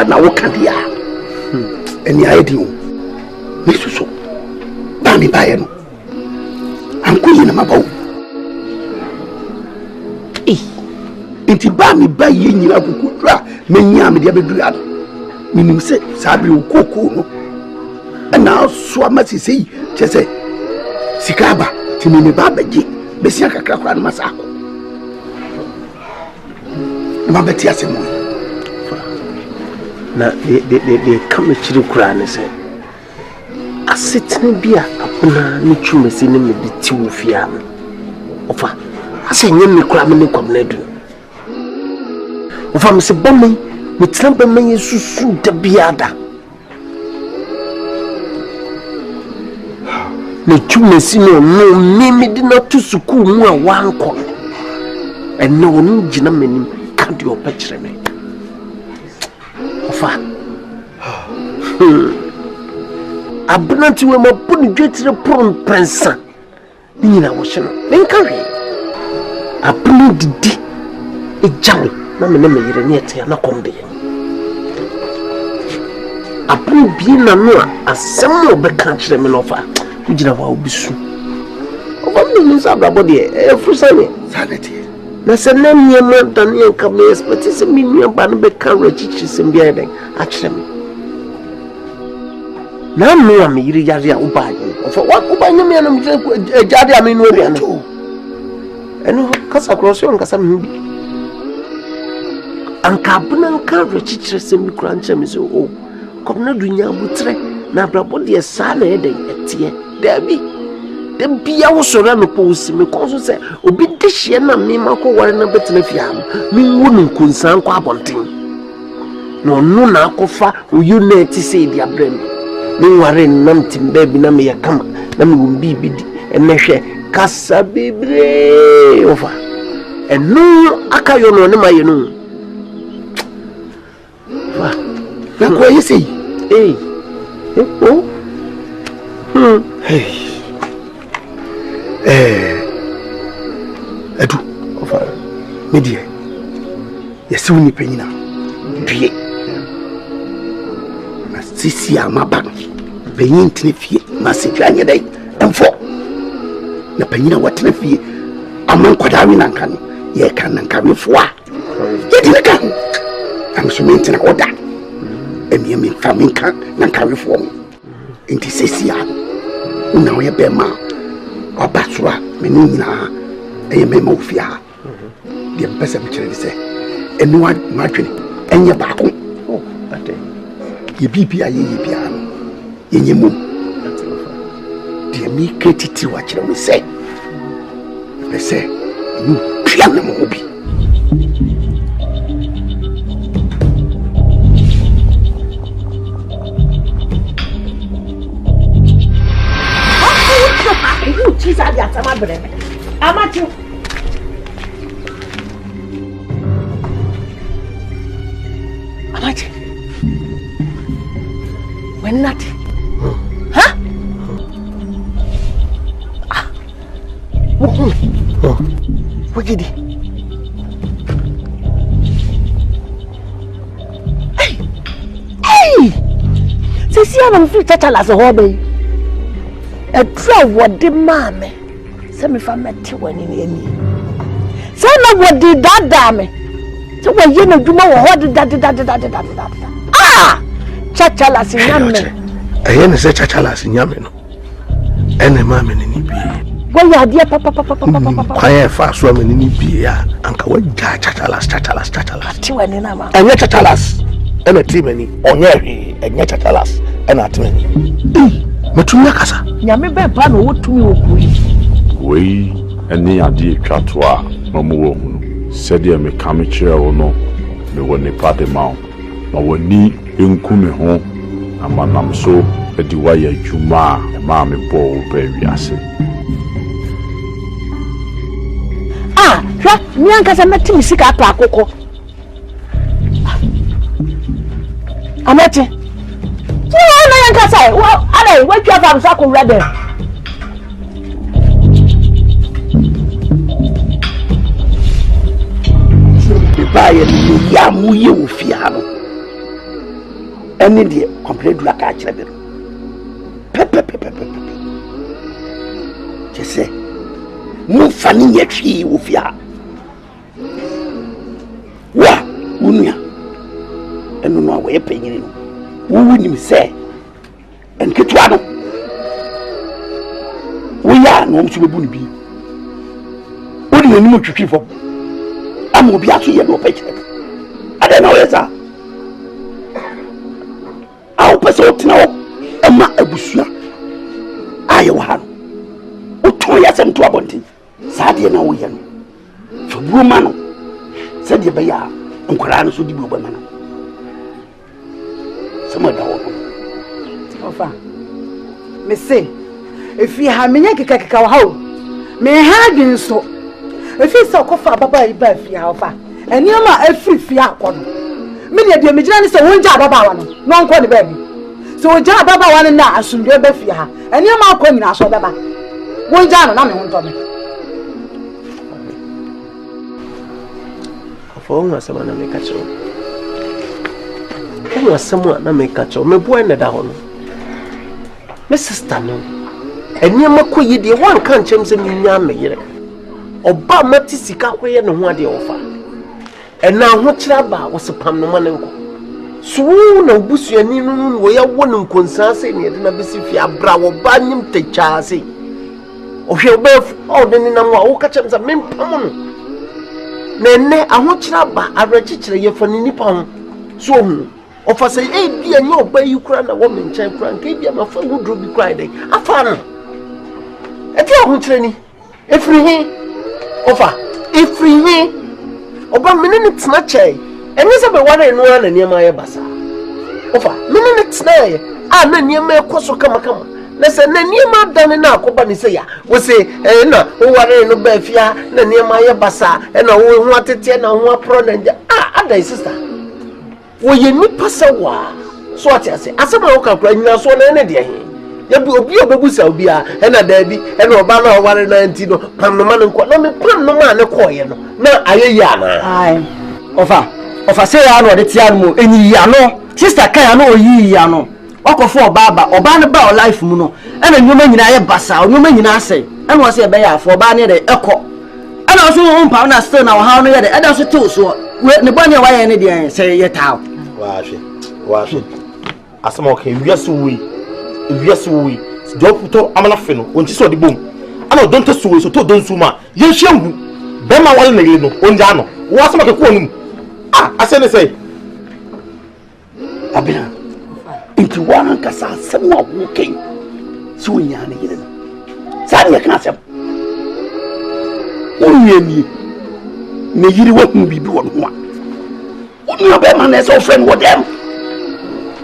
na woka dia eni ayedi o mesuso ba mi bae no anko yi na mabawo inti ba mi bae nyina kukudra menya me dia bedua minim se sabi okoko no na so amasisi chese sikaba timi me ba baje besia kakra kwa na masako na beti asemo na de come chiri kura ne se asetene bia apona ne twumasi ne mede tiwo fia no ofa ase nyem me kura me ne kwamna du ofa me se bomme me tramba me yesusu da biada ne twumasi no me de na to suku mu a wanko enne wonu gina manim ka de opakire me ofa abnanti we mabuni dwetire pron prensa nyina wo hye no menka hwe abnu didi ejawe na me yire ne ete na kombe abnu bi na no asem obeka kire me no fa ugina wa obisu ofa me ni sabrabo de e frusane sanity na se na nyema dan yen ka me expect se me nua ba no be ka rechichi se bia den a kire me na me am yiri yare a ubaye ofa wa ubaye me na me jade a me no bia no eno kasa crossio kasa me bi anka buna ka rechichi se me kura nche me se o kom na dunya butre na brabo de sa na eden etie dabi de bia wo soro no posi me konso se obi de hie na me mako ware na betena fiam me wonu nkunsan kwa abonten no no na akofa unity say dia brem me ware nam timbe bi na me yakama na me wumbi bi di enhwe kasa bebre ofa enu akayo no ne maye no fa na ko yesi oh hey edu ofa media yesi woni panyina due na sisi amaba panyin tene fie na setwa anye dai emfo na panyina watena fie amon kwadawi na nka no ye kan na nka me foa ye di ka am so mentina oda emi me faminka na nka me foa enti sisi a una we be ma obasura meni nyina eye me ma ofia de pesa bi kire se enu wa matwene enye baako ate ye bibia ye bia no ye nyemu de mi kretiti wa kire me se nu pia na mo bi Chisa dia sama breme. Amachu. Amachu. When not? Huh? What did he? Hey! See, I'm free to tell us a hobby. A true what the mammy. Some if I met you when in any. Some of what did that damn. So when you know, you know what did that. Ah! Chachalas in Yamen. I ain't say Chachalas in Yamen. And a mammy in Nibi. Well, yeah, dear papa. Quiet fast woman in Nibi, and what Chachalas. And yet Chachalas. And a timony, on Yeri, and yet Chachalas, and a timony. Matuna kasa nyame be pa no wotumi okui wei ene ade twatoa mamu wo hunu sede me kame kire wo no me woni pade mawo ma woni enkume ho amanam so edi waya adwuma ma me bo ba wiase hwa mi ankasa matimi sika ato akoko amate no yankasa well alai what you have so ko ready ba ye ya mu ye ofia no any dear complain like a child. Pepper. Just say, no funny yet she will fear. Wa, Unia, and no way paying. Who would him say? And Kitwano, we are no to be. What do you need to keep up? I will be actually no paycheck. I don't know, sir. I'll pass out now. I'm not a bushia. I want. Utoya some to abonti. Sadia na uyano. For woman, said the Baya, and Koran should be woman. Some of the offer. Me say, if you have me, how may have been so. If you saw Kofa Baba, if you have and you are every fear one. Many of the Majorans say, one job about one, non quality baby. So, a job about one and now, I should be a fear, and you are coming out of Baba. One job, and I'm on for someone to make a show. Who was someone to make a show? Me boy, and down. Mrs. Stanley, and you make the one can't change the name. Obama Tissika, where no one the offer. And now, what Chaba was upon the man. Soon, no bush, and you know, we are one concern saying, and a Bissifia Bravo Banyum take Chassis. Of your birth, all the Nina catch them some men. Nene, I want Chaba, I register you for Nippon. So, of us say, hey, be a no by you crying a woman, champ, and gave you my phone would be crying. I found a few training. If we offer, if we about minutes not chay, and this about 1 and 1 and near my bassa. Offer minutes nay, and then near my coso come. Let's say, near my done now, company say, we say, no, who are no befia, near my bassa, and I will want to tell no more pron. Other sister. Will you need pass a while? So what I say, as a local crying now, so any day. You be a baby, so be a and a baby, and Obama 119, Panaman and Quantum, Panaman, a coin. Now I yana. I offer say, I know the Tiano, any yano, sister Kayano, ye yano. Oko for Baba, or Banaba life muno, and a woman in a bassa, or woman in a say, and was a bear for Banner the echo. And also, pound us turn our how near the others too, so we're the bunny away any day, say yet how. Wash it. As some okay, yes, we don't put I'm laughing when she saw the boom. I know don't sue so don't suma. Yes, you Bema one no, on Jano. What's my phone? I said, say, Abina into one cassa, someone walking. So in Yanni, Sadia can't say. Only me, you won't be one. Only a bear man is our friend with them.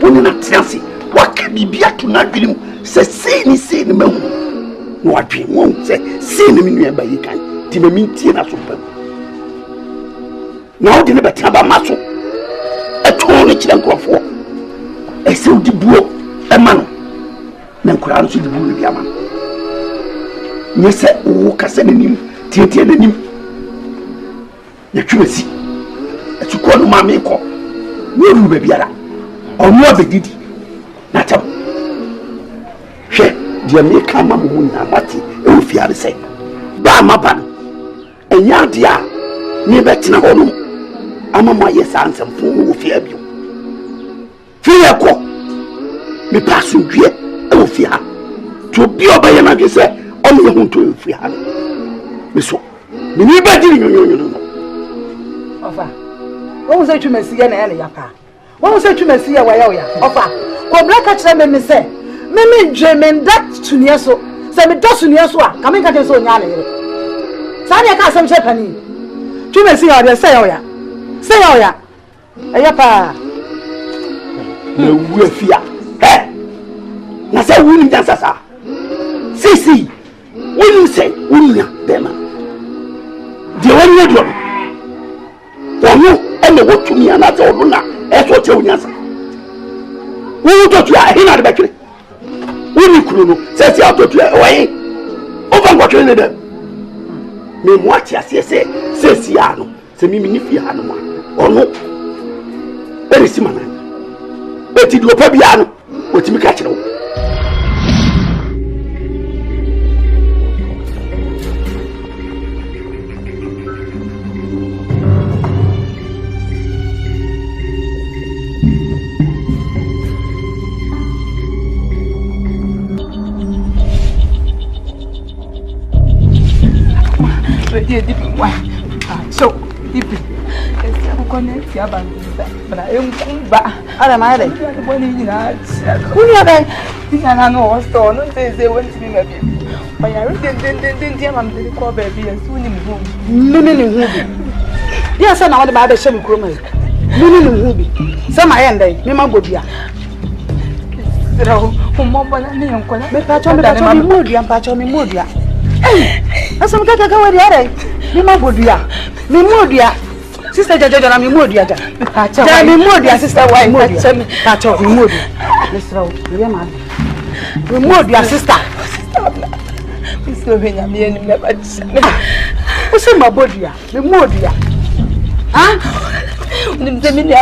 When you're not fancy. What can be to not dream? Say, see me, man. No, I dream won't say, see me nearby. You can. Timmy, Tina, super. Now, the never tell about muscle. A tone each and go for. A silky book, a man. Then crown to the bull of Yaman. Yes, sir, who can send him, Tintin and him. The truth, a to call mammy call. No, baby, or no, baby. Natam. She, dear me, come on, Mati, if you are the same. Bamaban, and Yadia, near Bettina Honum. I'm a my yes answer for fear you. Fear co. Me passing here, oh fear. To be obeyed, and I say, only a home to fear. Miss, me never did you know. Offer. What was I to Messia and Eliapa? What was I to Messia? Offer. Ko black catch them me say me dreaming that to near so say me do near so come catch so nya le say ya ka sam che pani tu me see how say oya pa na wu afia na say wu ni dansa sa si wu say wu nya dem de won ye do wonu e me wo tumi ana za onu na e so che wu nya sa who to you are here at the bakery? Who you could say out to you away? Over what you need them. Me watch as you say, Siano, say me if you had one or no. Very similar. eti do pa bia no otimi ka kire wo So, Ibi, I'm going to have a but I am back. I am either. When you know, I know store, no, they went to me, maybe. But I didn't I'm the call baby and soon in home. Linen yes, I know about the same crummy. Linen Ruby. Some I end, Mima Bodia. Me patch on the mood, and patch on the mood. That's some kaka go the other. Mima Bodia. Memodia. Sister Jaja, I'm Memodia. Memodia, sister, why Modia? Patch on Memodia. Let's roll. Memodia, sister. Miss Lovina, me and never. What's in my body? Memodia. Huh? Memodia,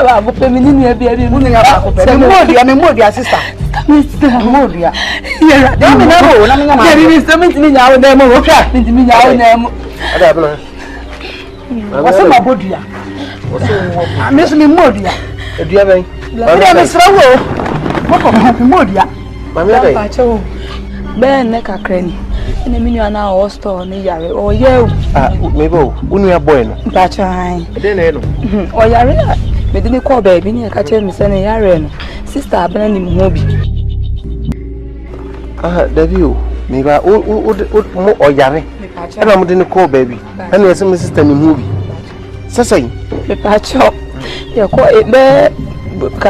sister. Memodia. Yeah, what's my body? Miss Memodia. Do you have any? Memodia. Mamma, Ben Necker Cranny. And the menu now or store near Yari or you. Maybe only a boy. But I didn't know. Or Yari. We didn't call baby near catching Miss Annie Yaren. Sister, I've been in Moby. The view. Maybe I would or Yari. And I'm didn't call baby. And there's a sister in movie. Say, the patch up. You call it there.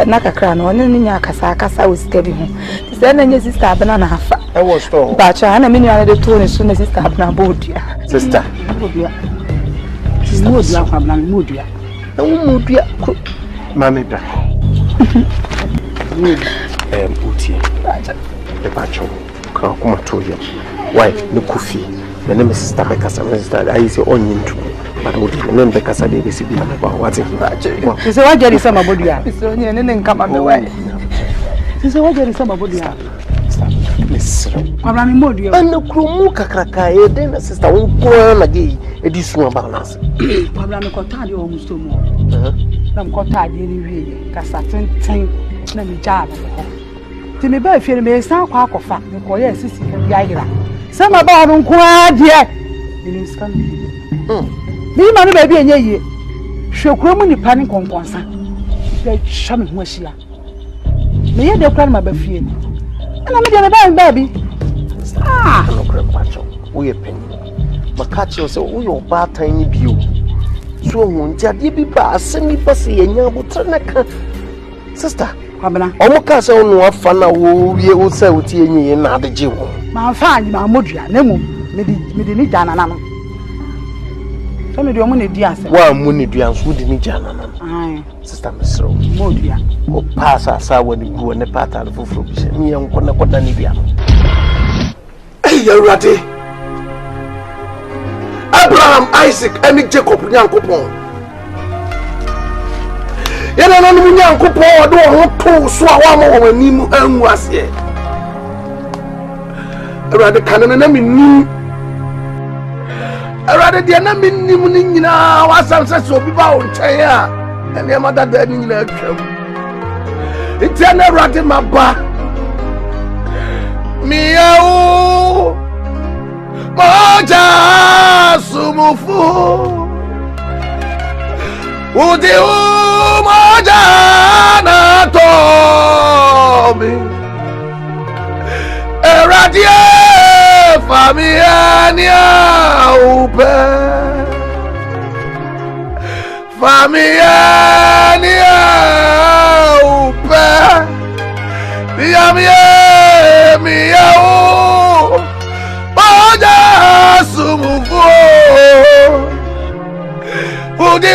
Naka crown on in Yakasaka was steady home. Then your sister banana half. I was told. But I mean, you are the two as soon as sister Abna Bodia. Sister, Modia, Modia. No Modia, Mammy. Uti, the patcho, come to you. Why, no coffee. The name is Sister Becca's I say onion too. But would you remember Becca's I did see about what's in that? She said, what did some about you? It's only and then come on the way. She said, what did some about you? Miss Modia. And the Krumuka Kraka, then sister won't go again. It is one balance. Probably got you almost more. I'm got tired anyway. Because I think, let me job. To me, by feeling me, sound quack of fact, the Koya sister Yagira. Some about on quad yet. In his country. Me, my baby, and ye. She'll come in the panic on Ponsa. They shaman was she. Me, they'll plan my baby. And I'm going to baby. Ah, no grandpatch. We a penny. But catch yourself, we are bad tiny view. So, won't you be bad? Send me pussy and your buttonaka. Sister, Omocas on what fun we will say with you in another Jew. My fine, my Modia, Nemo, Medini Jana. Tell me the money, dear. Well, Mooney Dians would need Jana. Aye, Sister Miss Modia. Oh, pass us out when you go in the part of the fruits. Me and Conabia. You're ready. Abraham, Isaac, and Jacob, young coupon. Yana na mu nyankopo odo ho to so a wa mo wanim anwu ase Awurade kanana na minnim Awurade de na minnim ni nyina wasamse so obi ba wo nkyɛn a ene ma dada ni nyina atwam ntia na Awurade maba miau moja sumufu Udi umojana Tumi Eradie Famiania upe Famiania upe Miamie miau Moja sumufu Udi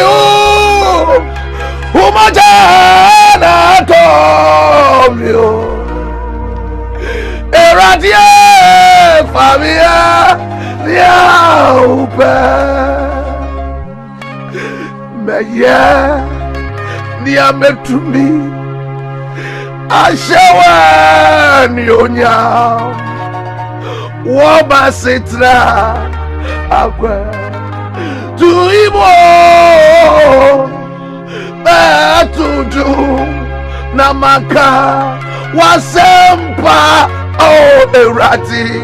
umojana Tumi Eradie Famia Niaupe Meye Niametumi Ashawa nyonya Waba sitra Akwa Tuibo Batudu Namaka Wasempa Oh erati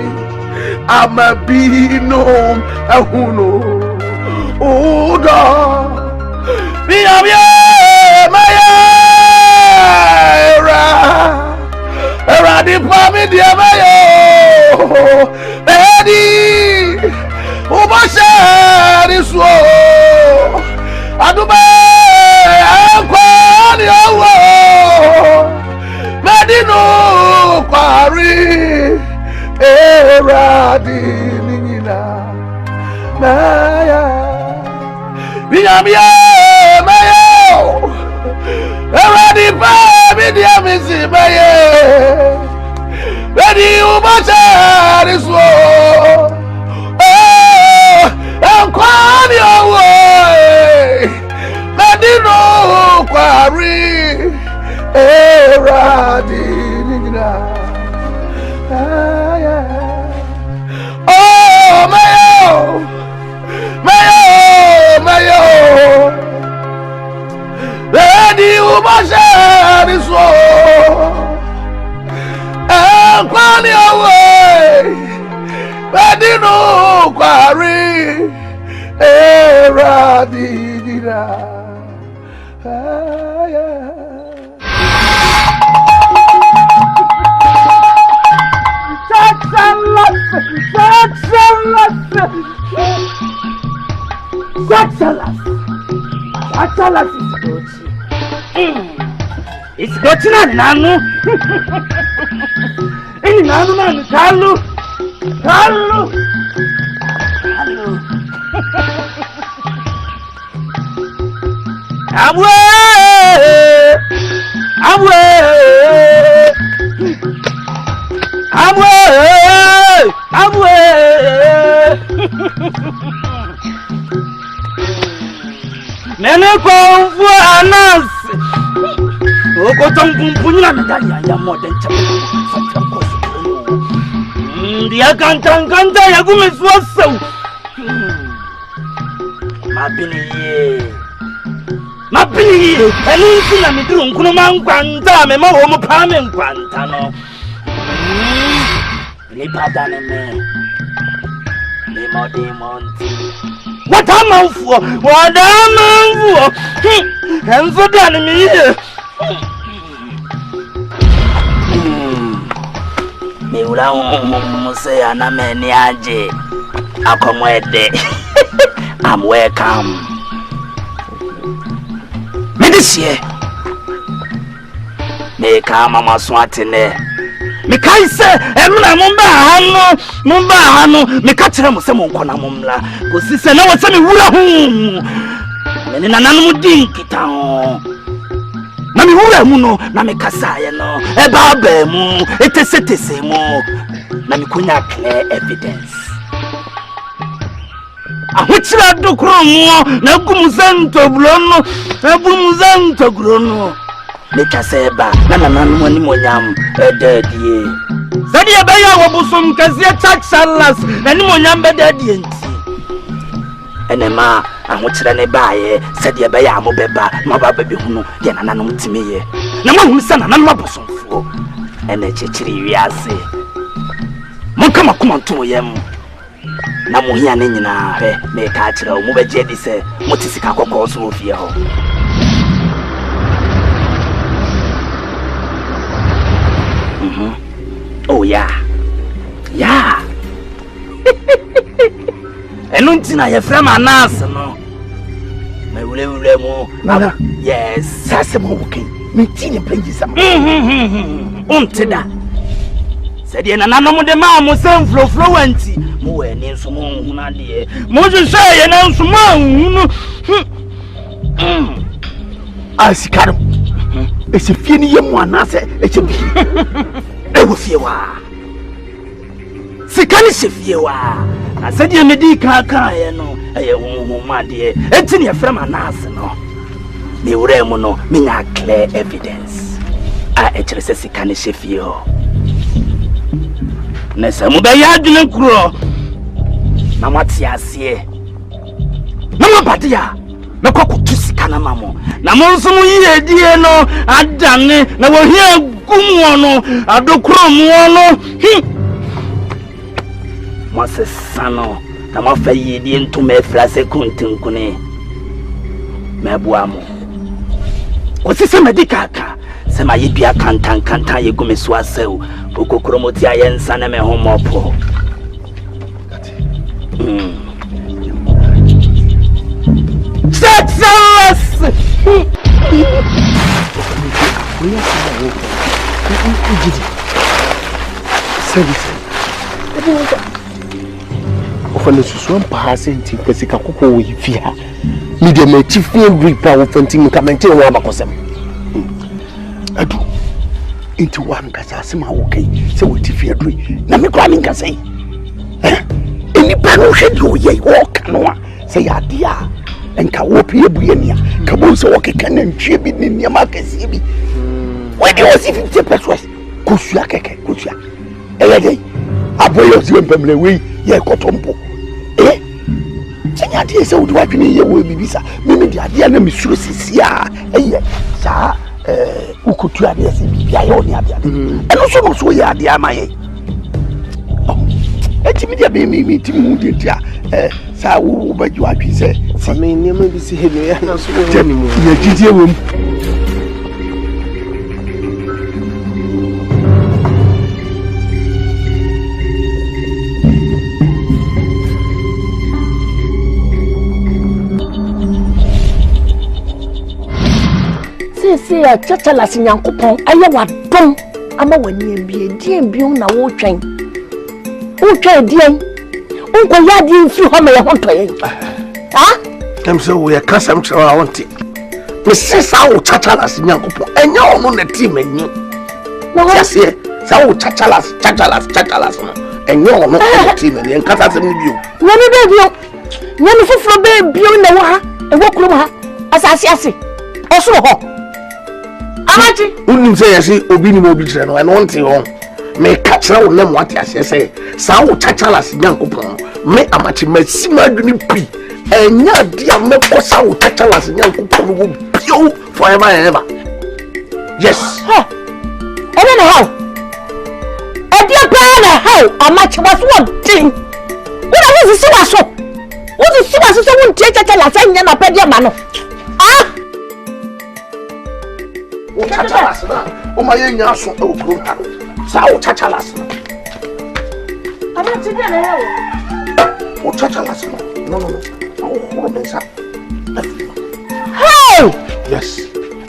Amabino Ahuno Uda Miyamye Maya Era di pami dia Maya Edi Ubasha di suo Adume Ankwani awo Medino Kwari Era di nina Maya Miyamye Maya Era di pami dia misi Maya Edi Ubasha di suo Ankwani awo Medino Kwari Era di nina Oh Mayo Lady Ubasha is war and Kwani away Medino Kwari Era di nina Saxalas is good. It's good nanu. Any nanu Carlo. Nene kwa mfu anas Okoton pumpunya medanya ya modern chapter Dia kanta ya gumeswaso Mabini Elinsi na midru nkuno mankwanta me ma wo mo pa me nkwanta no Ni padane me Ni modi monti What a mouthful! What a mouthful! And for that, me. Me will say, I'm a maniaje. I come with it. I'm welcome. Me this year. Me come, I'm a swatine. Me kai se emna mumba hanu me ka kire mo se mo nkona mumla ko si se na wo se me wura hu me ni nananom din kita ho na me wura mu no na me kasa ye no e ba mu etese mu na me kunya clear evidence ahochira dokro mu na gumuzanto blono na gumuzanto grono Leka seba na nananom ani monyam edadie Sadi ebaya wobusum kazie taxalas na ni monyam bedadie nti Enema ahokyere ne baaye sadi ebaya amobeba ma baba behunu de nananom timeye na mo hunu sana nananom abosomfo ene chechiri wiase mo kama kumanto yem na mo hia ne nyina hwe me ka kire o mo beje di se mo tisika kokko so ofie ho Oh yeah. Enuntina ye frame anas no. Me wule mo. Nana. Yes, sasemo okay. Me tini plenty sam. Untida. Said nana no mo de ma mo sem flow anti. Mo we ni nso mo huna de. Mo hwehwe ye na nso ma hunu. Asikaro. Ese fie ni ye mo anase eche bi. Ewo fie wa. Sikani se fie wa. Asadi medi kaka ye no. Eye wo ma de. Enti ne frama nas no. Me wure mu no me nya clear evidence. a ekyere sika ne hye ho na se mo be ya adwene kuro na mate ase na mabade ya na kwakutu sika na mamo na mo nso mo yie die no adane na wo hia gumu no adokro mo no mo se sano na mo fa yie die ntoma efra se kuntinkune mebua mo o se se medika ka se ma yebia kanta ye gumeso asew okokoro moti ayensa na me homopo Success! Ofana susuan paasenti kwesika kokko wo yifia media ma tifie ripa wo fanti ka mente wo abakosem adu into one kasa sema wo kai se wo tifie dui na me kwa ninka sei eni pa no hwedi wo ye wo kanwa se ya dia enka wo pie buenia ka bo so wo keka na ntwe bi ni niam akasi bi we dey was 50 pesos kusua keke kusua eyede aboyo si empemle we ye kotompo senya die se wo dwa twene ye wo bibisa mimi dia dia na misuro sisia eye sa ukutu ade se bibia ye oni ade eno so ye ade amaye eti media be mi timu de tia sa wo baju atwi se si me niam bi se henu ya na so wo ni mu ye jidie wo mu se ya chatala sinyankopon aye wadom ama wani ambie die mbion na wo twen die unko ya die mfi ho me ye ho toye ha so we kasam chira wonti me sesa wo chatala sinyankopon enya ono na team enyi no yase sa wo chatala no enya ono na team enyi enkasa sem ni bio wani be bio wani foforo be bio na wo ha e wo kuro ha asase oso ho Amati unim say yesi obi ni mo bi kire no e no nti ho me ka kire wo na mo ati ase say sa wo chachala si nyankopon me amati masima adwini pi enya dia me ko sa wo chachala si nyankopon wo bio forever and ever yes ha ene na how e dia pa na how amati was what thing what was the so what is so won tie chachala sa nya na pa dia ma no ah chachalas na o ma ye nya so e o kuro ta sa o chachalas na amati dia na o chachalas no o kuro me sa hey yes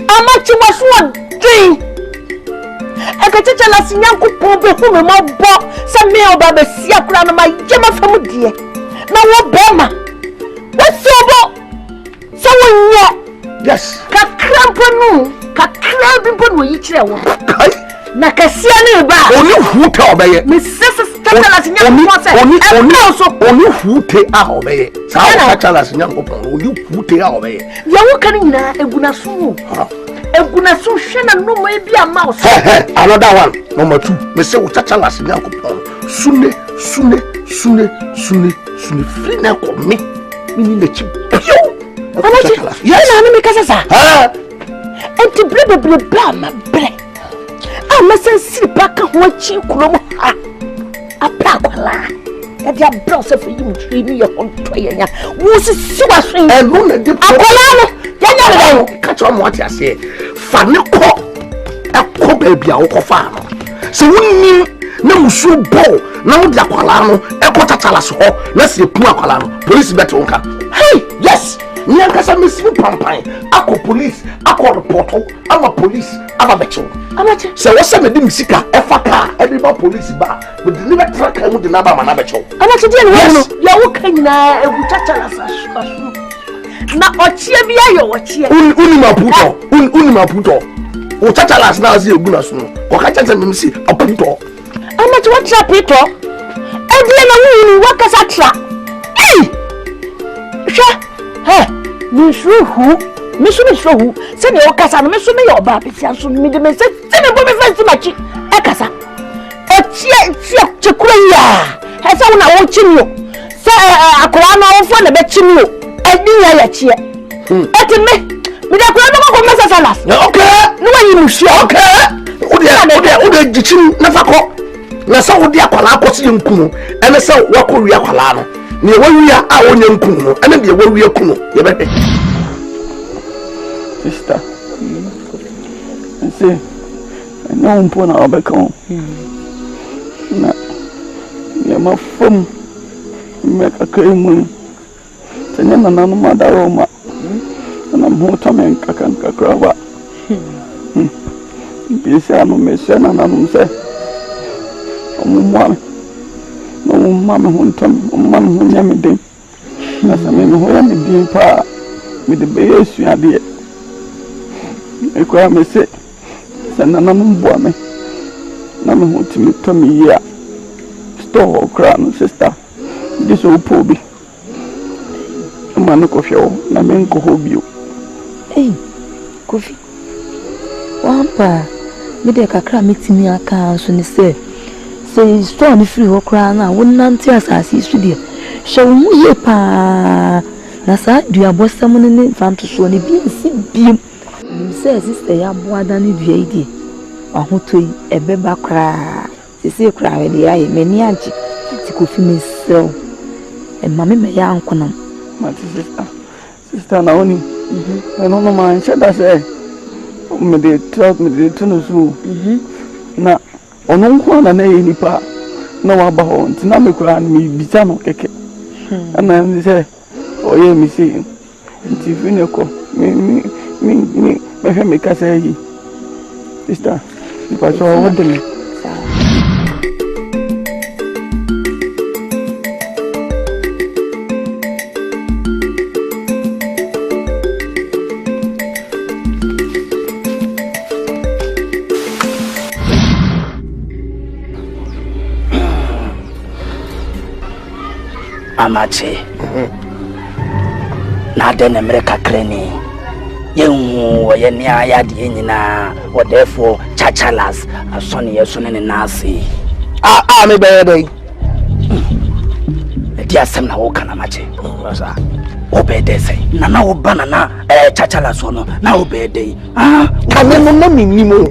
amati was what thing e ka chachalas nyankopon be hu me mo bo se me oba be sia kura no ma ye ma fam die na wo be ma wo so bo so wo nye yes ka kramponu kakra bi bon wo yi kire wo na kasia ne ba oni huta obeye me sese tatalas nyankopon se oni hute a obeye sa tatalas nyankopon oni hute a obeye ya wo kan nyina egunaso hwe na no mo e bi ama wo another one number 2 me say wo tatalas nyankopon sune free na ko me ni na chi bio yes na me kasa sa enti bre bla ma bre ama sensi paka ho chi kurom ha apa kwala e dia bro se fi mu tri ni ye honto ye nya wo si wa so e no na de akwala no ya nya no ka cho mo ati ase fa ne ko akọ ba bia wo ko fa no se wonni na musu bo na wo dia kwala no e ko tatala so ho na se pu akwala no police beto nka hey yes Nyankasa mesi pampan akọ police akọ report ama police ama becho amati se wo se me di misika efa ka everybody police ba we deliver track mu de na ba ma na becho amati di no ya wo kanyina egu chachala sa na ochie bi ayo ochie uni maputo o chachala na azi egu na so no ko ka chacha me misi aputo amati what trapito edie na wu wakasa tra sha hey nishuhu me so me show who say me okasa no me so me your ba pesia so me de me say me bo me fancy machi e kasa o tie chekura ya he say una wo chimi o say akora na wo fo na be chimi o e din ya chie eti me de akora no ko mesa salas okay no wa yi muhia okay ode gichim na fako na sa wodi akwala akosi nkuno ene sa wakowi akwala no ne wawia a wonya nkuno no ene de wawia kuno ye be sister say no umpo na obeka na ya mafum me kakaimu tanya na nanu madaro ma na mhota men kakan kakrawa bisa no me se na nanu se omumwa no mama huntam mama hunya me den na same no hoya me din pa me de be yesu ade e kwa me se sana nanu mboa me na me huntimi Tumi ya store crown sister this opobi manu kofi o na me nko hobio kofi wampa me de kakra metimi aka so ni se store ni free ho kra na wonnante asase studie hye wo mu ye pa na sa dua bosam ne fanto so ne bi nsi biem se sister ya boada ne dua idi ahotoi ebeba kra sisi kra we de aye meni anchi ti kofi mesel e mame me ya ankonam my sister na oni no man shada say me de trust me de tunu su na ono nko na ye nipa na wa ba ho ntina me kura mi bisa no keke ana mi say oye mi say nti fine ko mi me me ka say yi sister nipa so what dem amache na de na America kreni yenhu oye ni aya de nyina o therefore chachalas asoni yesone ne nasi me be dey di asem na wo kana mache asa o be dey say na wo banana chachalas no na wo be dey ka me no minimo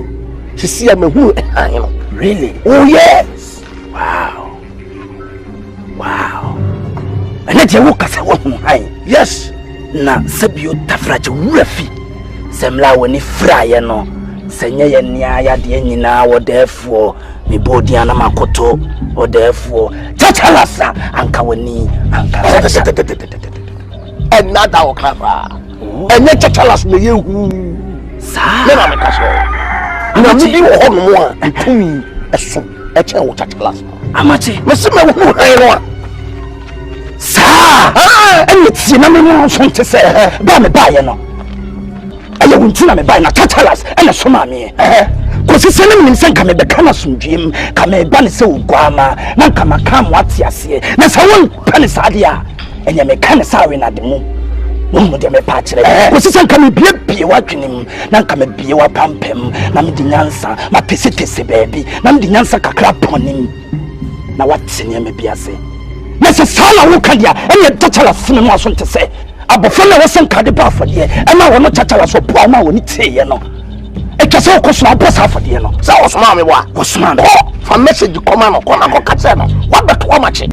sisi ya mehu really oh yes wow ene je wo kasa wo hu hai yes na sabio tafraje Wura fi semla woni fraye no senye ye nia ya de nyina wo defo me bodia na makoto wo defo chachalasa anka woni anka another okara enye chachalas me yehu sa me na me kaso na me bi wo ho no mo a Tumi eso e che wo chachalas amache me se me wo hai no sa ene ti na me no so nte se ba me ba ye no aye wunti na me ba na chachalas ene so ma me ko se se na me nsen ka me be kana sundwem ka me ba ne se ugwama na ka maka mo ate ase na sa won pane sa de a enye me kana sa we na de mu mo de me pa kire ko se se ka me bie wadwenem na ka me bie wa pampem na me di nyansa ma pesitese baabi na me di nyansa kakra ponim na wate ne me bia se nese sala wo kadia ene tachala sene no aso nte se abofo na wosen kade ba afode e na wono tachala so po ma woni teye no e twese wo koso abosa afode no sa wo soma me boa wo soma no fa message koma no kona ko kache no wa beto amache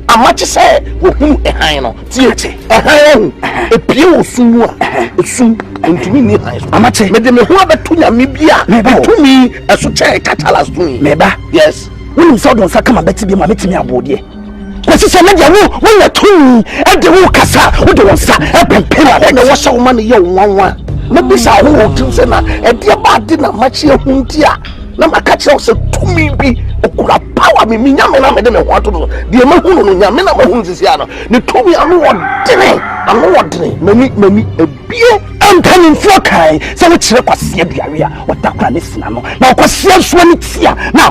amache se wo hunu ehan no tie ehan e pie wo sunu a sum ntumi ni han amache me de me ho abeto nya me bia Tumi eso che tachala Tumi me ba yes woni so don sa kama beti bi ma metimi abode kwesi se na dia wo Tumi e de wo kasa wo de wonsa e pempena na wo sha wo ma ne ye wonwa na bisa ho tim se na e de ba de na machi ehuntia na makache se Tumi bi okura power me nya me na me de me ho ato no de ma hu no nya me na ma hu nsisi ano ne Tumi ano wo dene mani ebie penny for Kai, so which was the area, what that can listen. Now, was yes, when it's here, now,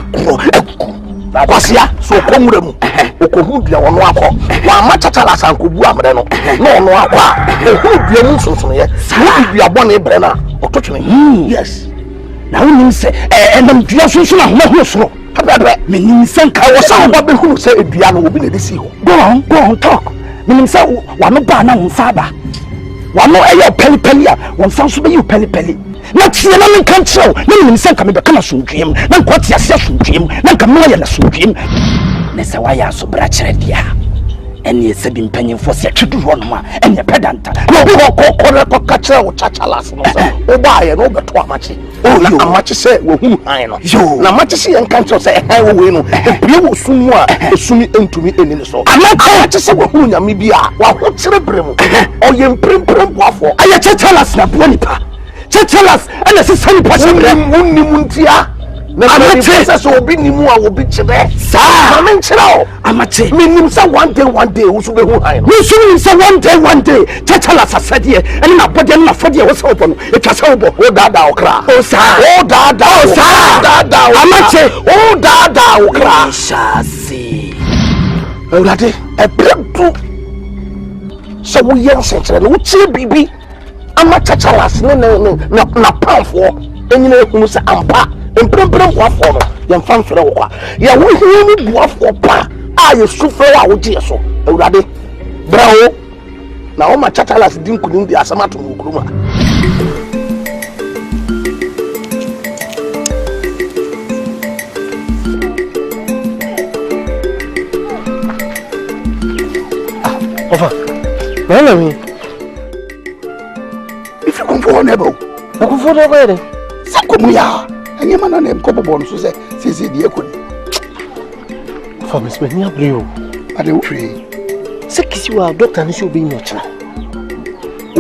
Kwasia, so come with them. Okuhudia on wako. Wa machatala sanku bua mreno. No akwa. Okuhudia muso so ye. Okuhudia bone brena. Otochme. Yes. Na woni se enam dua so na ho so. Abrabra. Menim se nka wo sa wo be hunu se edua no obi na desi ho. Go on talk. Menim se wa no ba na wo saba. Wa no eyo peli a won san so be you peli. Na tie na men kan chew na menim se nka me be kana sundwem na nkwati ase sundwem na nka me ya na sundwem na se wa ya so bra kire dia ene se bi mpanyimfo se twedu ho no ma ene pedanta na ko ka kire wo chachalas no se wo ba ye no beto amache na amache se wo hu han no na amache se yan kan chew se han wo we no ebie wo sumu a esumi entumi enini so amache se wo hu nyame bi a wa ho kire brem o ye mpremprem boafo aye chachalas na bo nipa Chechelas, and a sister person, Muntia. Amache, so be Nimu, I will be Chile. Sir, I'm in Chile. Amache, meaning one day, who should be who I am. We should say one day. Chechelas, I said here, and in a body and a body was open. It was over. Oh, Dada, Okra. Oh, sir. Oh, Dada, Amache. Oh, Dada, Okra. Shall see. Oh, Daddy, a breakthrough. So we young central, which baby. Ama chachalas na pamfo enyina ehunu se ampa empremprem boafo no ye mfam fere wo kwa ye wo hiani boafo pa a ye sufre wa wo je so awurade brawo na o ma chachalas din kunim di asamato wo kuruma Ofa wala mi Nebo. I can afford already. Sakumia. And your man on them couple bones, so say, dear could. For Miss Mania Blue. I don't pray. Six you are doctor and she'll be in your channel.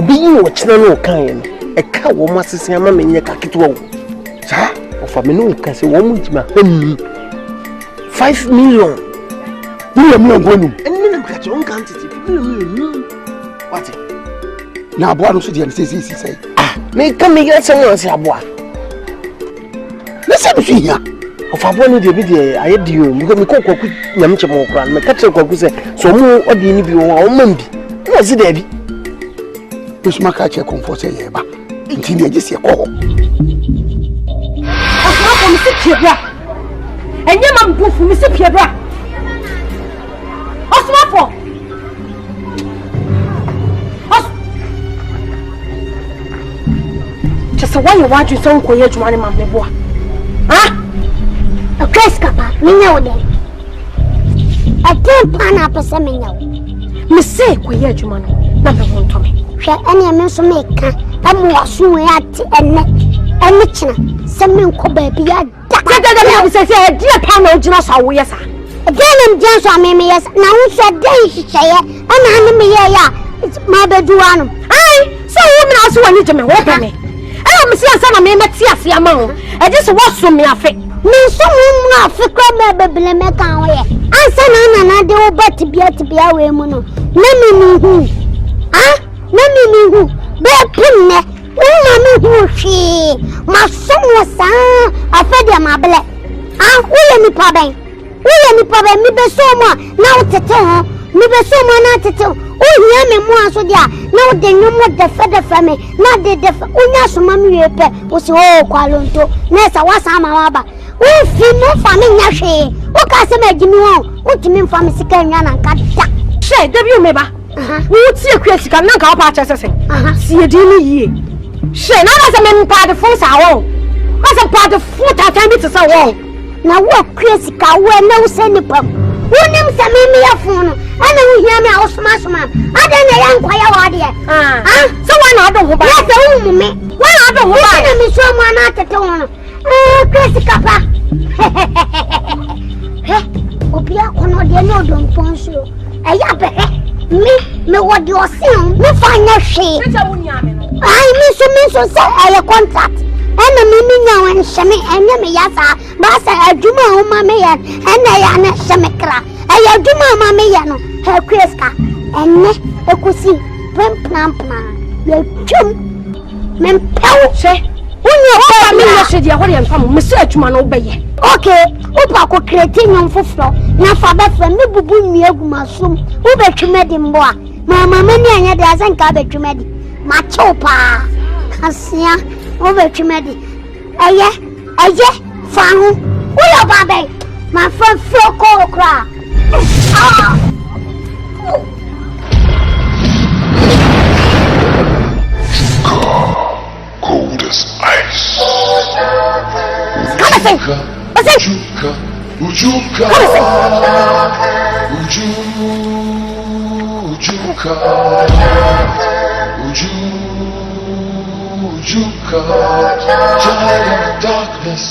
Being your channel kind, a cow must say, I'm in your capital. Sir, for me, no, can say 1 week, ma. 5 million. We are not going. And then I'm catching on quantity. What? Now, Bono say, me come here, someone say, Aboa. Listen to here. Of a bonnet, I had you, because me cook with Yamchamo, my catcher could say, so more or the interview or Monday. What's it, Debbie? Push my catcher comfort a year back until you just say, oh, and your man go for Mr. Piedra. Oswafo. So why you want to so quiet to money, Mamma Boy? Ah? A crazy capa, me know them. I can't pan up a seminal. Miss say, quiet to money, number one to me. Shall any man so make I'm more soon at and Mitchell, some men could be a duck. Say, dear Pano, just how we are. Again, I'm just on me, yes. Now, said day, she say, and I'm me, it's my bedroom. Aye, so women also want to me, open me. I'm saying, I met Sia among. I just watch from me. I think. Me, some not for crab, baby, make away. I said, I do but to be away, Mono. Let me ah, let me who. Bear pin, who she. My son was a fed my black. Ah, who any problem? Who any problem? Me be so much now to tell. Me be so much now to tell. Oh, yeah, me more so there. Now they no more the feather from me. Not the Unya so mammy was all qualunto. Nessa was a mama. Oh, feel no family yashi. What can I make you what you mean from me sick and cut? Say, W member. We would see a critic and knock out patches. See a daily year. Say, not as a man part of force our own. As a part of foot I can be to so long. Now what critic I will no send a pump. Who names a mimi a phone? I don't hear me out smash man. I don't know young quiet idea. So why not the woman? Yes, the woman. Why not the woman? I don't miss someone at the tone. Crazy Kappa. Opia, no don't punch you. A yappe. Me, what you are seeing? Me find a shame. I miss so say I contract. And the mimi now and Shami and me yasa. Basa, a Juma, mamma, and I am a Shamekra. I do my mamma, her Kreska, and a cussy, pram, you chum. Men pow say. When you call me yesterday, what am from Mr. Man obey. Okay, Opa ko creating on for floor. Na father friend me bubu mi agumasum. Who be twemedi mboa. Mama mani anya de asanka be twemedi. Ma chopa. Kasia, who be twemedi. Eye fa hu. Who your baby? My friend feel cold cry. Cold as ice. Come on, say. Ujuka, Ujuka, Ujuka, Ujuka, child of darkness,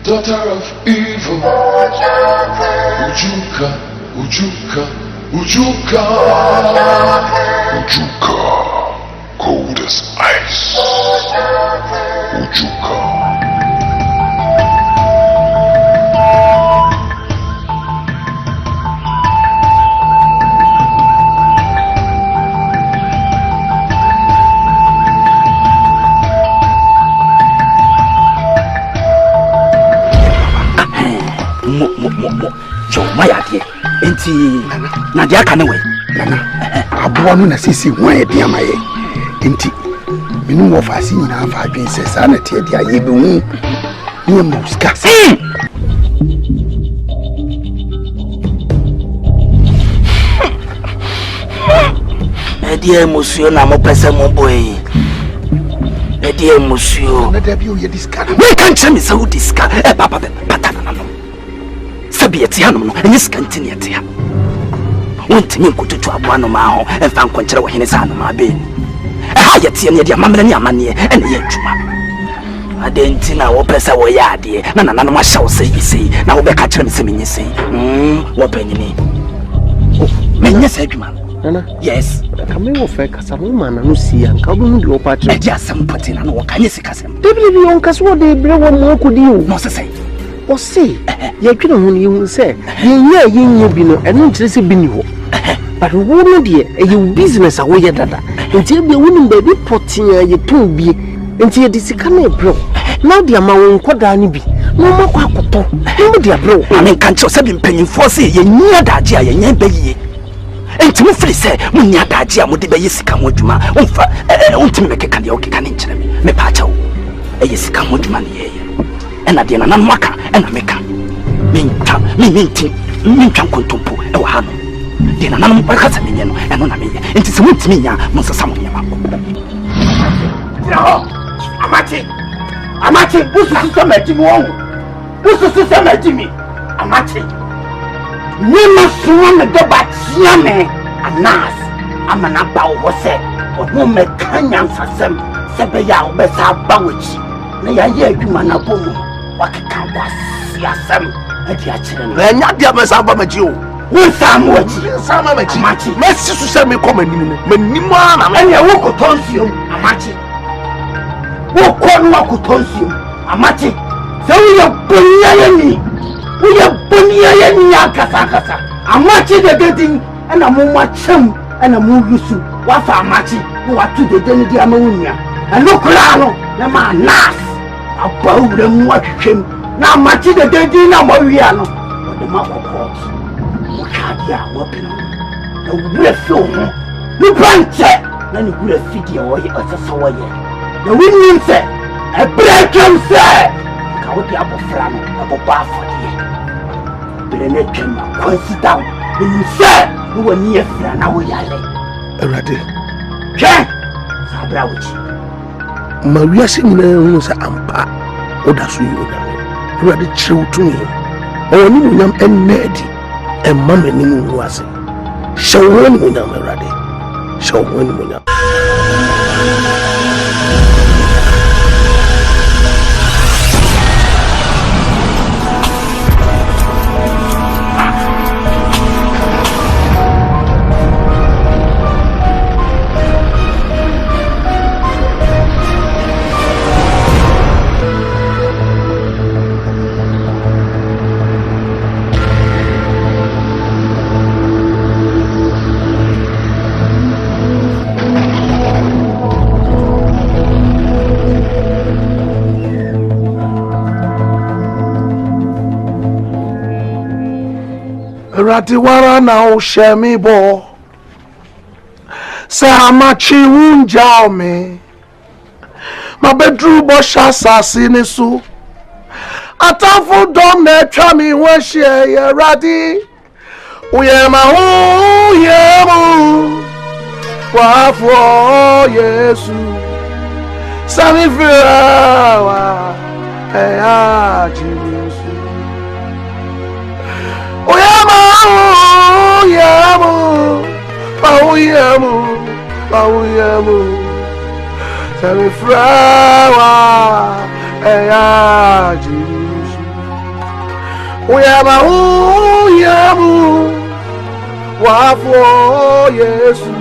daughter of evil. Ujuka, Ujuka, Ujuka, Ujuka, cold as ice. Ujuka. So my idea, enti na dia ka ne we nana aboa no na sisi ho ayɛ ma ye enti menu wo fa si nyina fa adwen sɛ sa na tie dia ye be hu ne mo ska dia emosio na mo pese mo boy dia emosio na da bi o ye diska we kan tell me so diska papa patana no sabieti hanom no enye skantini etia wontimi nkotutu aboa no ma ho emfa nkonkyere wo hene sa no ma be ha yetie ne dia mamela ni amane ene ye adwuma adenti na wo pese wo ya ade na nananom ahya wo sei na wo be ka kyere me se menye sei wo panyini menye se adwuma Nana, yes. Kame wo fe kasa mo mana no si anka wo mu de wo patri. E dia asem poti na no wo kanye sikasem. Debili bi on kaso de bre wo mo akodi o. No se sei. O se, ye twene ho ne hu se, ye bi no eno nkire se bi ni ho. But wo no de e ye business a wo ye dada. Nti bi wo nim ba bi poti ye ton bi. Nti ye disika na e bre. Na de ama wo nkoda ni bi. No makwa akoto. Mo de bre. Ame kan che se bi mpanyimfo se ye nyia daje a ye nya bayiye. Enti free say munya daje a mode be yesika ho adwuma umfa untimi mekeka de okeka ne nkyere me pa acha wo yesika ho adwuma ne yeye ena de na maka ena meka mentwa nkontompo e wa ha no de na mo kasa menye no eno na menye enti se muntimi nya mo sesa mo nyama ko amati busu so matimi wo busu so matimi amati Nima suwa de batiame anas amana ba wo se wo me kanya nsasem se be ya wo be sa ba wochi na ya ye adwuma na bomu wakeka wasi asem adi a kire no enya dia me sa ba maji o wo sa mo wachi sa ma maji mesi su se me koma nim no manim ana me enya wo ko tonsium amachi wo ko no ko tonsium amachi se wo ye bonya ye ni Uya bonia ya nya kasa amachi de dedin ana mo machem ana mo yusu wa fa amachi wa tu de deni di amawunya eno kura no na ma nas abawure mu atwem na amachi de dedin na mo wia no de ma kokot mo kadia wo pino na wure fi ho ni branche na ni wure fi dia wo ye asasa wo ye na winni se e breakem se ka wo dia bofra no aboba afodie Brene twema consider when say no one near fra na wo yale Erade sabra wuchi ma wiase nyina hu sa ampa oda so yoda Erade chew tumi o ni nyam ennedi e mama ni mu wase shawo ni nyam Erade shawo ni nyam Wura now share me bo. Say how much you won't jaw me. My bedroom boss assassin so. Atafu dom ne chami when she ready. Uyema uyemu. Wafo Yesu. Sami firawa. Eya Jesu. Uyema uyemu. Uyemu. Sami firawa. Eya Jesu. Uyemu. Wafo Yesu.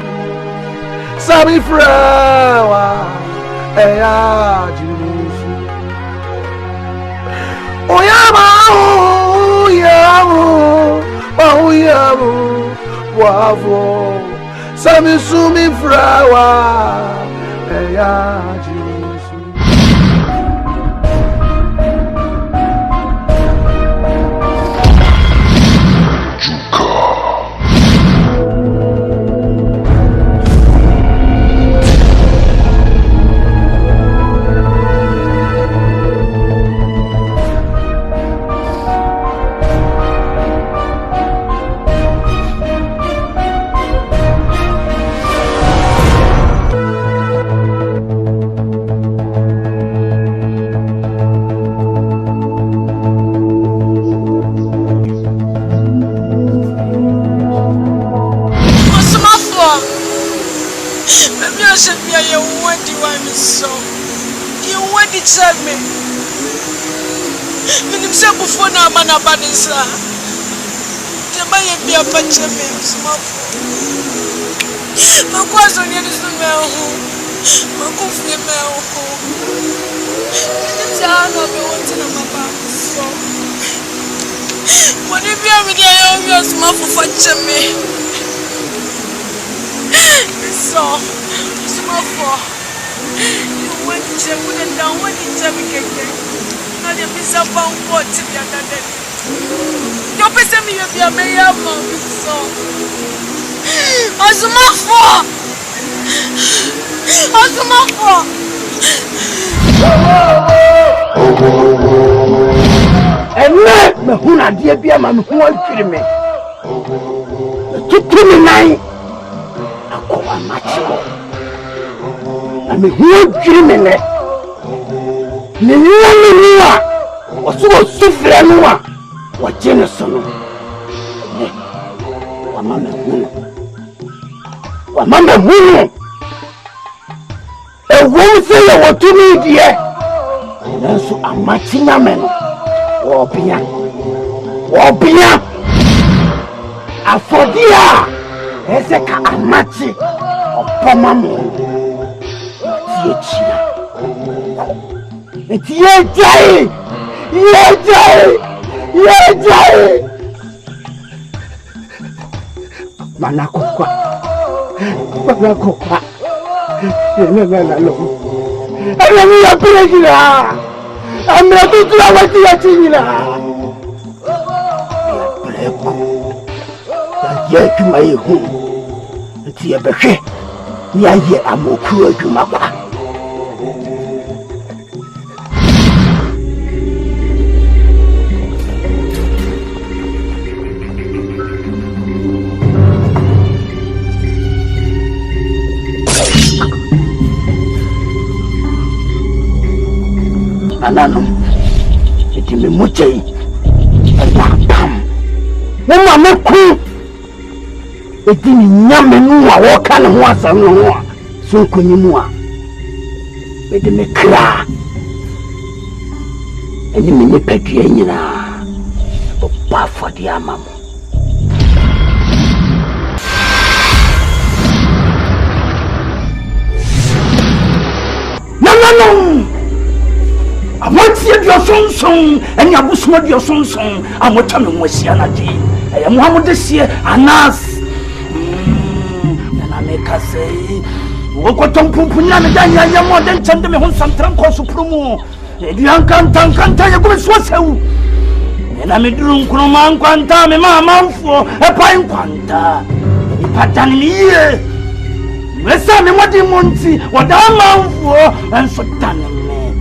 Sami firawa. Eya Jesu. Uyemu. Wafo. Sami sumi firawa. Eya Jesu. Huna dia bia ma me ho afiri me tutumi nan akoma macho na me ho afiri me ne nuwa wasu sufre nuwa wajene sono wa mama hunu ewo se ye wotumi die nanso amachi nyamen Obia Afodia Ezeka Amachi Opamamu Yejai Manakokwa Elemi ya pirejila Amra tutula wati ya chinila ya kuma yi hu ti ya behwe ya ye amoku adwuma kwa anano iti me muchei pam mama meku edini nyame nu a wo ka ne ho asam no ho so konyimu a bede me kra eni me ne padua nyina o pa fodi amamo no awanti e dio sonson eni abusuma dio sonson amota me mwasi anade e Muhammad sie anas na me kasei wo ko tompumpu nya me danya nya mo den chande me hon santran ko suprumu e dio kan tan ye ko so sewu na me duru nkroma nkwanta me ma manfo e pan nkwanta ni patani ni ye wesa me wodi monti woda manfo enso tane me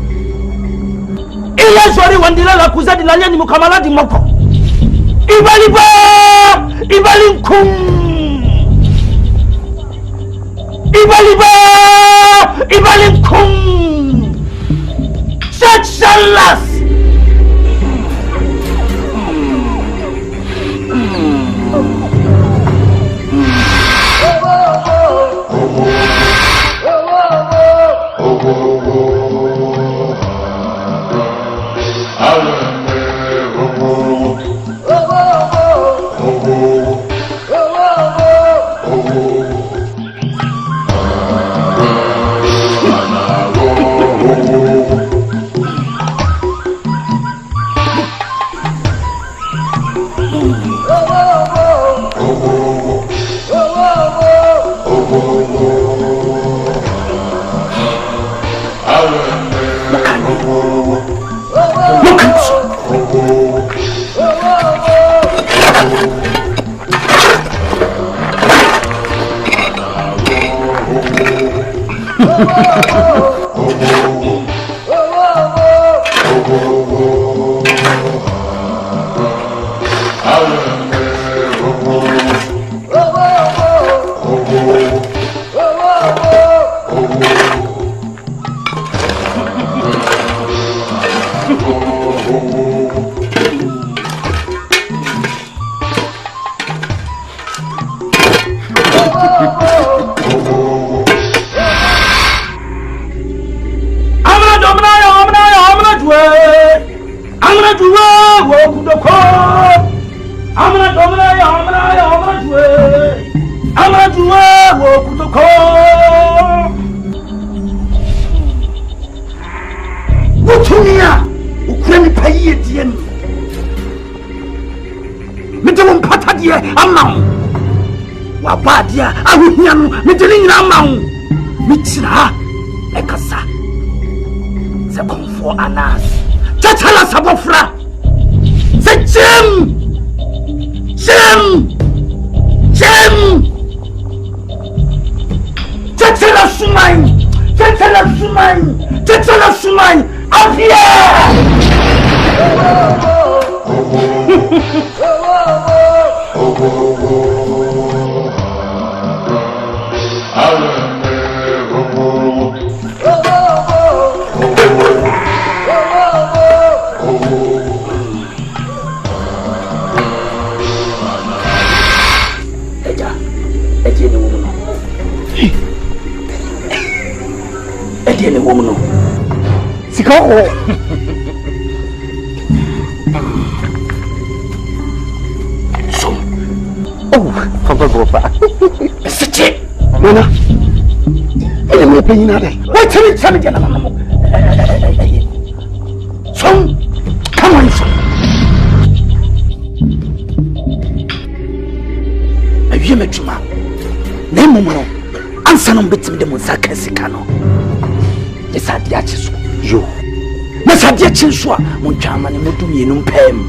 ile sori wandila la kuzadi la nyani mukamala di moko ibali nkum ibali nkum Sexualless. Chinsua munchama ni mutumi enu mpem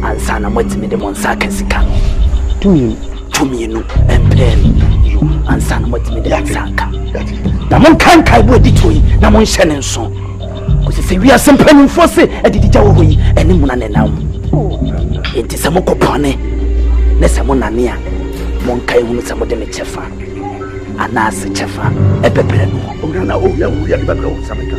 ansana mwetimi de monsaka sikano tumi enu mpem yo ansana mwetimi de monsaka na monkan kai bo editoyi na monhye ne nso ko se wi asempani mfose edidija wo yi eni muna ne nam enti se mokopane ne se monane a monkai hunu se mode me chefa anase chefa ebepere no ograna o ya wo ya bebere o sameka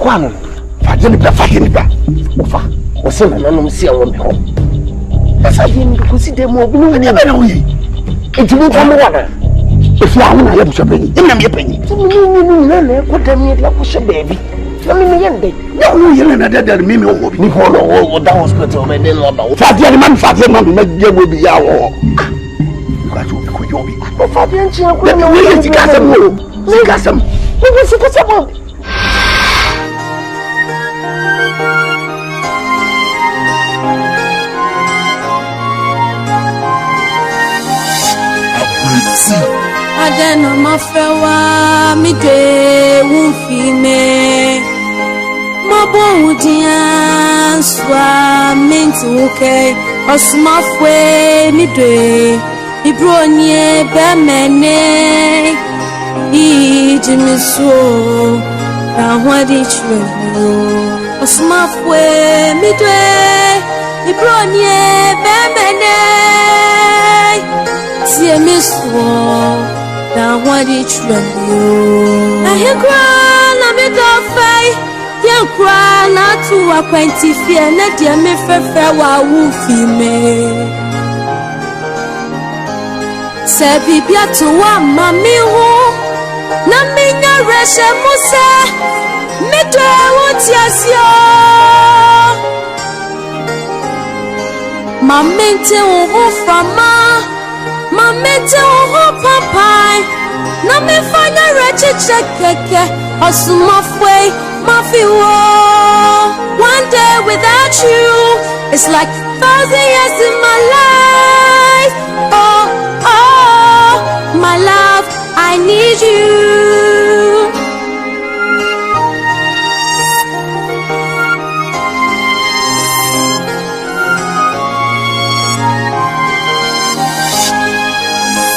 Kwano fadye ni ba ofa o se na nanom se awo me ho asa di ni ko si dem obi no ni be na wo yi enti mo fa mo wana efi awo na ya busha penyi em na me penyi ni na ko dem ye la ko she baby na me yende na wo ye na da me ho bi ni ho no wo da hospital me ne no ba fadye ni man me je bo bi ya wo ka jo ko jo bi o fadye nchi ko ni wo ye tikasem wo tikasem wo si ko sabo Adena mafewa midwe wufime Mabo udian swa minti uke Osumafwe midwe Ibronye bemene Ijimiso Na wadi chwelo Osumafwe midwe Ibronye bemene Tie miswo Na wadi chwelo Na hekwa na midofai Yenkwa na tuwa kwentifie Na dia mefefe wa ufime Sebi biatu wa mami hu Na minya reshe muse Midwe utiasyo Mamente uhu fama Mamente uhu papai Na mifanya reche chekeke Osumafwe mafiwo One day without you It's like 1,000 years in my life Oh, oh, my love, I need you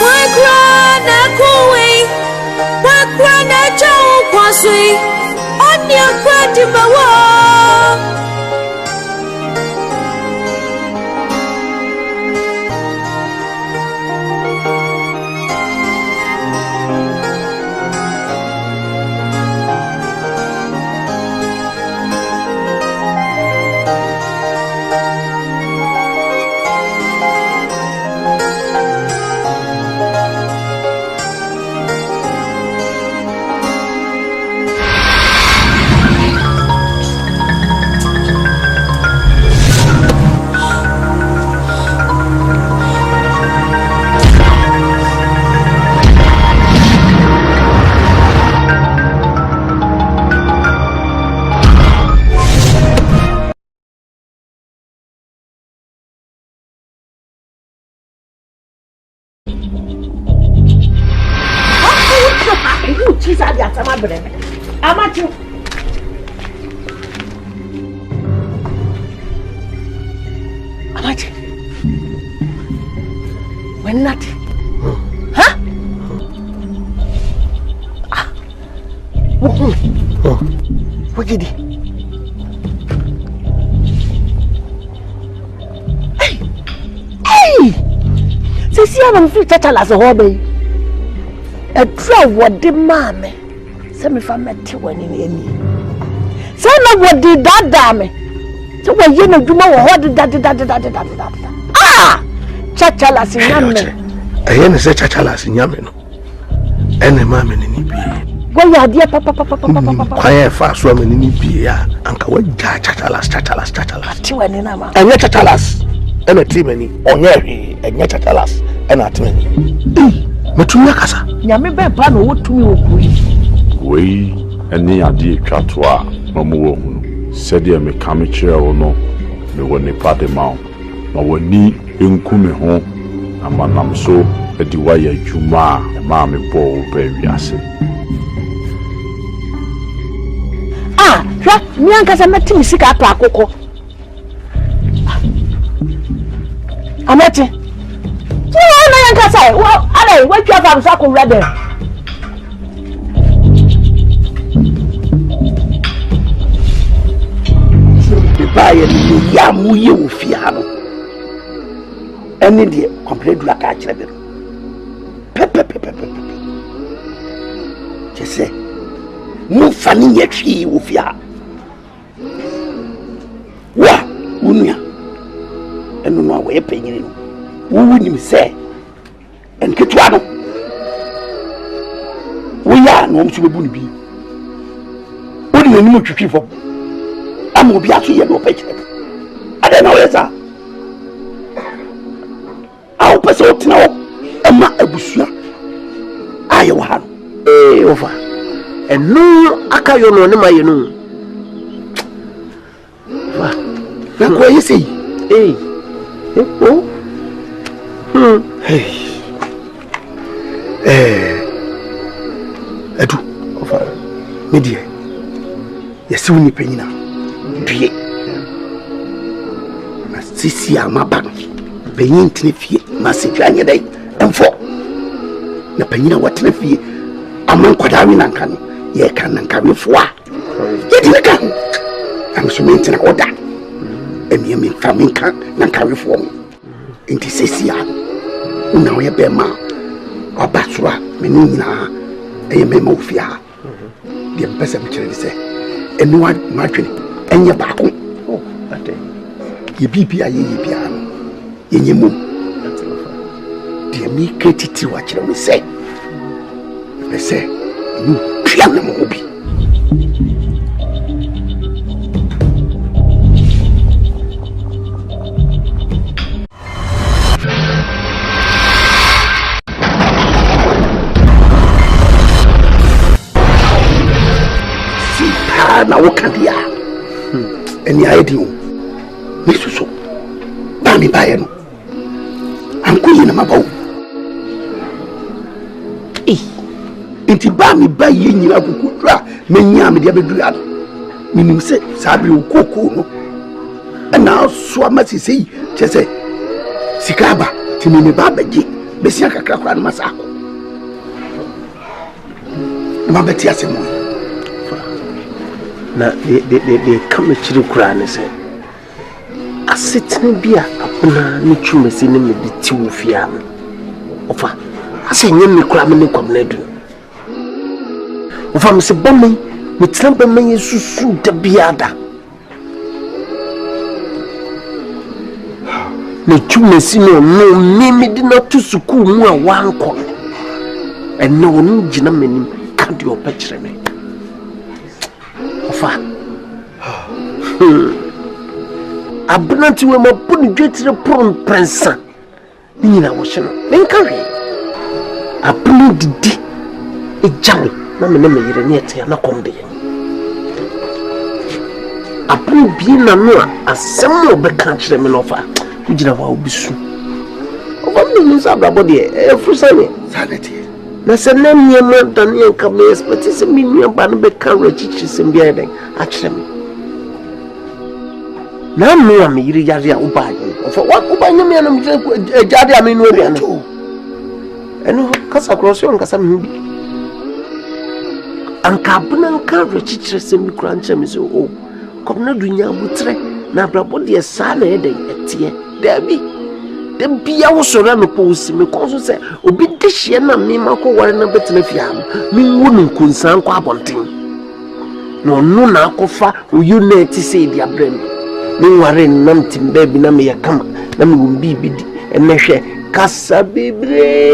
Wakrana kuwi Wakrana chau kwaswi Onya kwati bawa Amachu Amachu When not Huh? What did he? Hey! See, I'm free to tell us a hobby. A trap what the mammy. Some if I met you when in any. Some of what did that damn. So when you know, you know what did that. Ah! Chachalas in Yamen. I ain't say chachalas in Yamen. And a mammy in Nibi. Well, yeah, dear papa. Quiet fast woman in Nibi, and go chachalas. And yet chachalas. And a timony, on Yeri, and yet chachalas, and a timony. Matuna Casa. Yammy Bano, what to me? We and the idea catwa, Mamu, said ye me come chair or no, me when they part the mount, but when ni incume home, and manam so, a diwaya juma, a mammy ball, baby, I say. Ah, Nyankas, met me sick at Paco. Amati. You know, Nyankas, well, I wake you up and suckle rather. Yamu you fiano. Any dear complete black actually. Pepe. Just say, no funny yet she will fear. Wa, Unia, and no way paying you. Who would you say? And Kituano. We are no to be. What do you mean to keep for? I'm going to be actually a paycheck. I don't know where it's I'll pass out now. I'm not a bush. I have over. And no, I can't know my you. That's what you see. Hey, media yesi woni panyina due na sisi amaba panyin tene fie ma setwa anye dai emfo na panyina watena fie aman kwadawi nanka no ye kan nanka we fo a ye di ka am so mentina oda emi me faminka nanka we fo enti sisi a una we be ma obasura meni nyina eye me ma ofia de pesa me kire se enu wa matwene enye baako ate ye bibia ye bibia ye nyemu de mi kretiti wa kire me se pese nu pia na mo obi na wokadia eni ayedi o mesuso ba mi baye no anko yina mabawo enti ba mi baye nyina kukudra menya me de abedura minim se sabi okoko no na so amasisi chese sikaba timi me ba baje besia kakra kwa no masako ma beti asemo na de come chiri kura ne se asetene bia apona ne twumasi ne mediti wo fia no ofa ase nyem me kura me ne kwam na du ofa me se bammen me tramba men yesusu da biada ne twumasi no me di na to suku mu a wanko enne wonu gina menim ka de opakire me fa abnanti we mabuni dwetire pron prensa nyina wo hye no menka hwe abnu didi ejawe na me yire ne ete na komde abnu bi na no asem obeka kire me no fa ugina wa obisu obamni ni sabrabo de efusane sanete na se na miema daniel kame expect se minua ba no be kan rachichi se bia den a kire me na no am yiri yare a ubaye ofa wa ubanye me na mjire jade a me no ria no eno kasa crossio kasa me bi anka buna kan rachichi se mi kura nche me se o kom na dunya butre na brabo de sa na eden etie dabi de bia wo soro no posi me konso se obi de hie na me mako ware na betena fiam me wonu nkunsan kwa abonten no no na akofa o unity say dia brand me ware nam timba bi na me yakama na me wumbi bi di enehwe kasa bebre